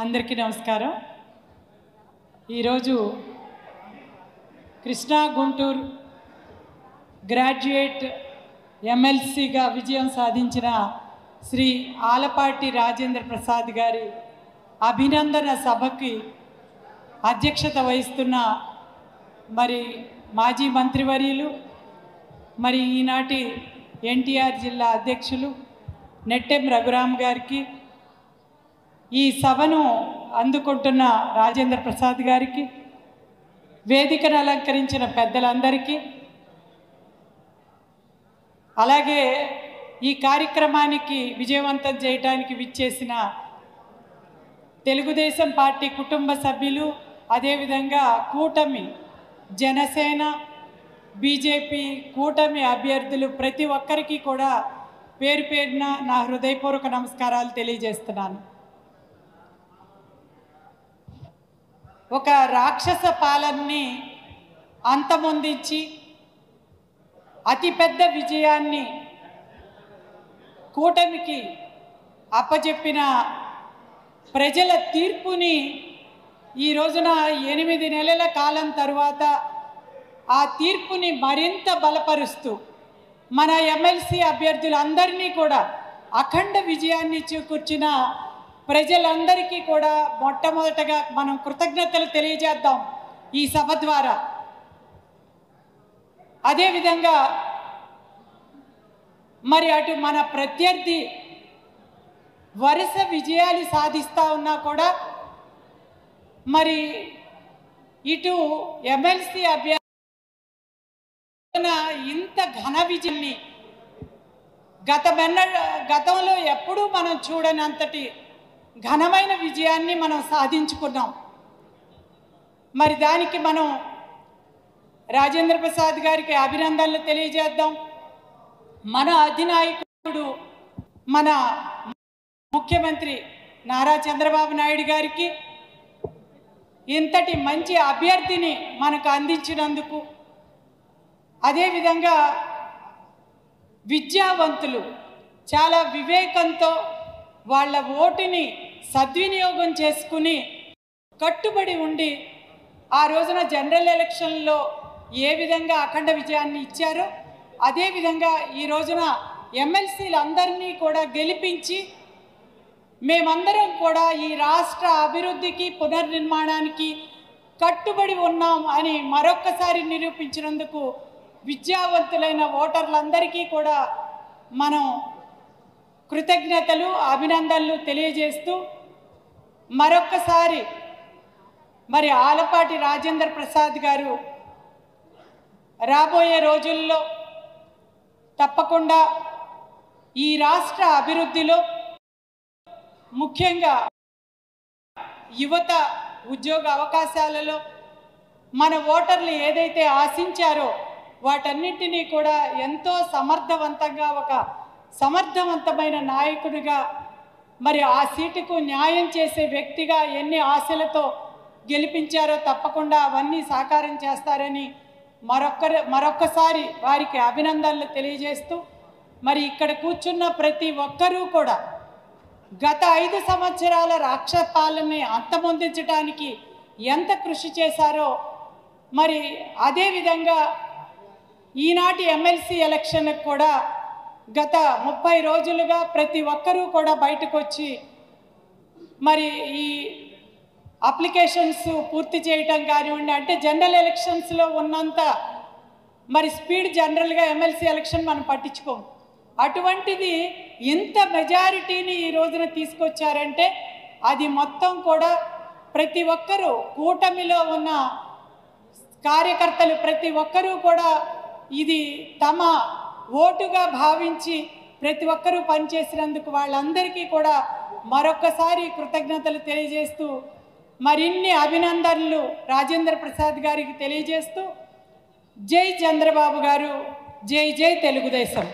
అందరికీ నమస్కారం. ఈరోజు కృష్ణా గుంటూరు గ్రాడ్యుయేట్ ఎమ్మెల్సీగా విజయం సాధించిన శ్రీ ఆలపాటి రాజేంద్ర ప్రసాద్ గారి అభినందన సభకి అధ్యక్షత వహిస్తున్న మాజీ మంత్రివర్యులు ఈనాటి ఎన్టీఆర్ జిల్లా అధ్యక్షులు నెట్టెం రఘురామ్ గారికి, ఈ సభను అందుకుంటున్న రాజేంద్ర ప్రసాద్ గారికి, వేదికను అలంకరించిన పెద్దలందరికీ, అలాగే ఈ కార్యక్రమానికి విజయవంతం చేయడానికి విచ్చేసిన తెలుగుదేశం పార్టీ కుటుంబ సభ్యులు, అదేవిధంగా కూటమి జనసేన బీజేపీ కూటమి అభ్యర్థులు ప్రతి ఒక్కరికి కూడా పేరు పేరున నా హృదయపూర్వక నమస్కారాలు తెలియజేస్తున్నాను. ఒక రాక్షస పాలనని అంతమొందించి అతిపెద్ద విజయాన్ని కూటమికి అప్పచెప్పిన ప్రజల తీర్పుని ఈ రోజున 8 నెలల కాలం తరువాత ఆ తీర్పుని మరింత బలపరుస్తూ మన ఎమ్మెల్సీ అభ్యర్థులందరినీ కూడా అఖండ విజయాన్ని చేకూర్చిన ప్రజలందరికీ కూడా మొట్టమొదటగా మనం కృతజ్ఞతలు తెలియజేద్దాం ఈ సభ ద్వారా. అదేవిధంగా అటు మన ప్రత్యర్థి వరుస విజయాలు సాధిస్తూ ఉన్నా కూడా ఇటు ఎమ్మెల్సీ అభ్యర్థి ఇంత ఘన విజయాన్ని గతంలో ఎప్పుడూ మనం చూడనంతటి ఘనమైన విజయాన్ని మనం సాధించుకున్నాం. దానికి మనం రాజేంద్ర ప్రసాద్ గారికి అభినందనలు తెలియజేద్దాం. మన అధినాయకుడు మన ముఖ్యమంత్రి నారా చంద్రబాబు నాయుడు గారికి ఇంతటి మంచి అభ్యర్థిని మనకు అందించినందుకు, అదేవిధంగా విద్యావంతులు చాలా వివేకంతో వాళ్ళ ఓటుని సద్వినియోగం చేసుకుని కట్టుబడి ఉండి ఆ రోజున జనరల్ ఎలక్షన్లో ఏ విధంగా అఖండ విజయాన్ని ఇచ్చారో అదేవిధంగా ఈ రోజున ఎమ్మెల్సీలందరినీ కూడా గెలిపించి మేమందరం కూడా ఈ రాష్ట్ర అభివృద్ధికి పునర్నిర్మాణానికి కట్టుబడి ఉన్నాం అని మరొక్కసారి నిరూపించినందుకు విద్యావంతులైన ఓటర్లందరికీ కూడా మనం కృతజ్ఞతలు అభినందనలు తెలియజేస్తూ మరొక్కసారి ఆలపాటి రాజేంద్ర ప్రసాద్ గారు రాబోయే రోజుల్లో తప్పకుండా ఈ రాష్ట్ర అభివృద్ధిలో ముఖ్యంగా యువత ఉద్యోగ అవకాశాలలో మన ఓటర్లు ఏదైతే ఆశించారో వాటన్నిటినీ కూడా ఎంతో సమర్థవంతంగా ఒక సమర్థవంతమైన నాయకుడిగా ఆ సీటుకు న్యాయం చేసే వ్యక్తిగా ఎన్ని ఆశలతో గెలిపించారో తప్పకుండా అవన్నీ సాకారం చేస్తారని మరొక్కసారి వారికి అభినందనలు తెలియజేస్తూ ఇక్కడ కూర్చున్న ప్రతి ఒక్కరూ కూడా గత 5 సంవత్సరాల రాక్షస పాలనని అంతమొందించడానికి ఎంత కృషి చేశారో అదేవిధంగా ఈనాటి ఎమ్మెల్సీ ఎలక్షన్కి కూడా గత 30 రోజులుగా ప్రతి ఒక్కరూ కూడా బయటకు వచ్చి ఈ అప్లికేషన్స్ పూర్తి చేయటం కానివ్వండి, అంటే జనరల్ ఎలక్షన్స్లో ఉన్నంత స్పీడ్ జనరల్గా ఎమ్మెల్సీ ఎలక్షన్ మనం పట్టించుకోము. అటువంటిది ఇంత మెజారిటీని ఈ రోజున తీసుకొచ్చారంటే అది మొత్తం కూడా ప్రతి ఒక్కరూ కూటమిలో ఉన్న కార్యకర్తలు ప్రతి ఒక్కరూ కూడా ఇది తమ ఓటుగా భావించి ప్రతి ఒక్కరూ పనిచేసినందుకు వాళ్ళందరికీ కూడా మరొక్కసారి కృతజ్ఞతలు తెలియజేస్తూ మరిన్ని అభినందనలు రాజేంద్ర ప్రసాద్ గారికి తెలియజేస్తూ జై చంద్రబాబు గారు, జై జై తెలుగుదేశం.